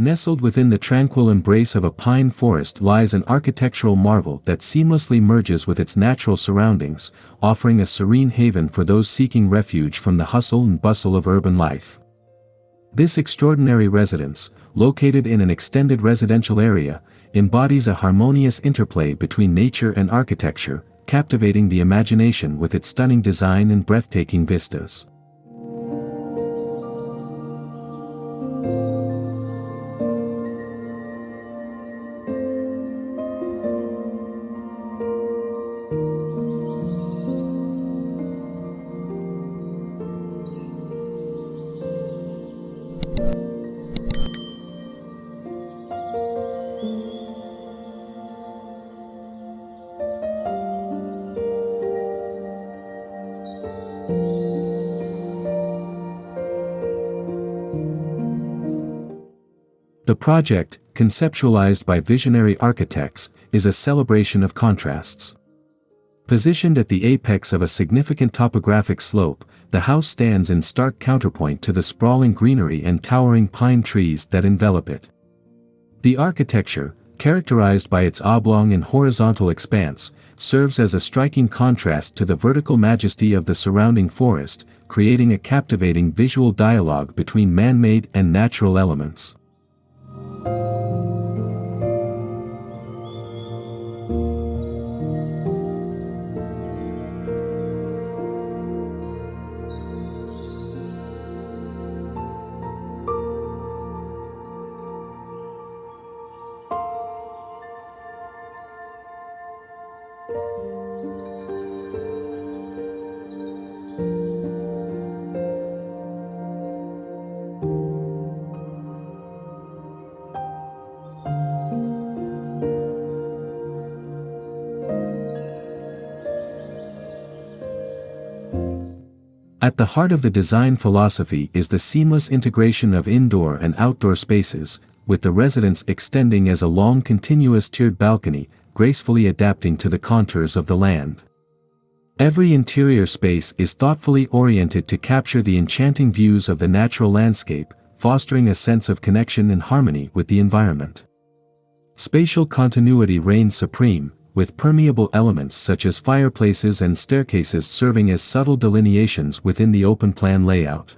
Nestled within the tranquil embrace of a pine forest lies an architectural marvel that seamlessly merges with its natural surroundings, offering a serene haven for those seeking refuge from the hustle and bustle of urban life. This extraordinary residence, located in an extended residential area, embodies a harmonious interplay between nature and architecture, captivating the imagination with its stunning design and breathtaking vistas. The project, conceptualized by visionary architects, is a celebration of contrasts. Positioned at the apex of a significant topographic slope, the house stands in stark counterpoint to the sprawling greenery and towering pine trees that envelop it. The architecture, characterized by its oblong and horizontal expanse, serves as a striking contrast to the vertical majesty of the surrounding forest, creating a captivating visual dialogue between man-made and natural elements. At the heart of the design philosophy is the seamless integration of indoor and outdoor spaces, with the residence extending as a long continuous tiered balcony, gracefully adapting to the contours of the land. Every interior space is thoughtfully oriented to capture the enchanting views of the natural landscape, fostering a sense of connection and harmony with the environment. Spatial continuity reigns supreme, with permeable elements such as fireplaces and staircases serving as subtle delineations within the open-plan layout.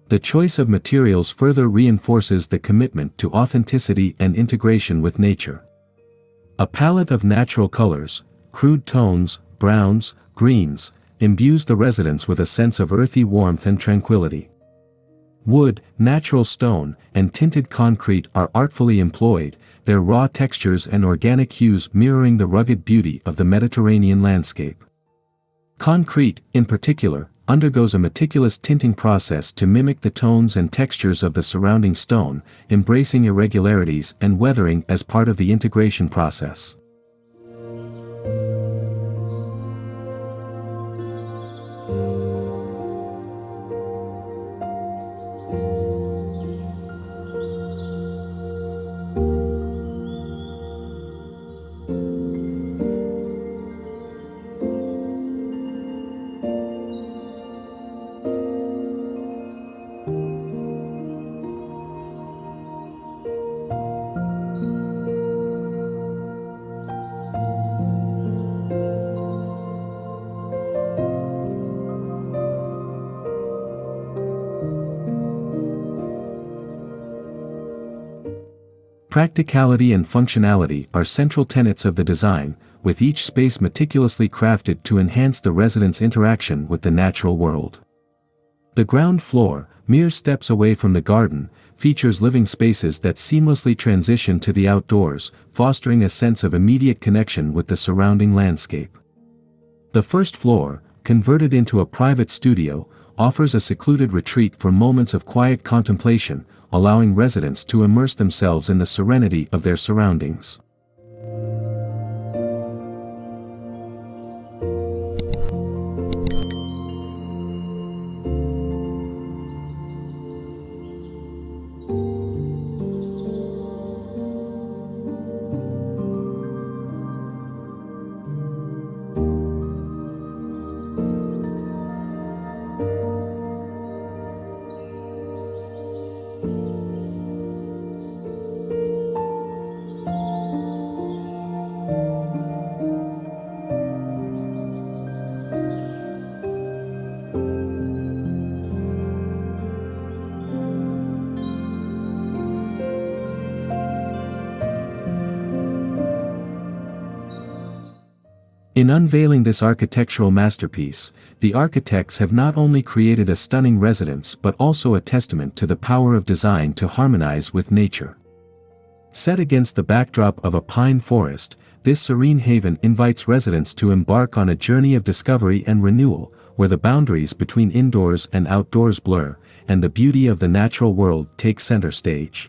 The choice of materials further reinforces the commitment to authenticity and integration with nature. A palette of natural colors, crude tones, browns, greens, imbues the residence with a sense of earthy warmth and tranquility. Wood, natural stone, and tinted concrete are artfully employed, their raw textures and organic hues mirroring the rugged beauty of the Mediterranean landscape. Concrete, in particular, undergoes a meticulous tinting process to mimic the tones and textures of the surrounding stone, embracing irregularities and weathering as part of the integration process. Practicality and functionality are central tenets of the design, with each space meticulously crafted to enhance the resident's interaction with the natural world. The ground floor, mere steps away from the garden, features living spaces that seamlessly transition to the outdoors, fostering a sense of immediate connection with the surrounding landscape. The first floor, converted into a private studio, offers a secluded retreat for moments of quiet contemplation, allowing residents to immerse themselves in the serenity of their surroundings. In unveiling this architectural masterpiece, the architects have not only created a stunning residence but also a testament to the power of design to harmonize with nature. Set against the backdrop of a pine forest, this serene haven invites residents to embark on a journey of discovery and renewal, where the boundaries between indoors and outdoors blur, and the beauty of the natural world takes center stage.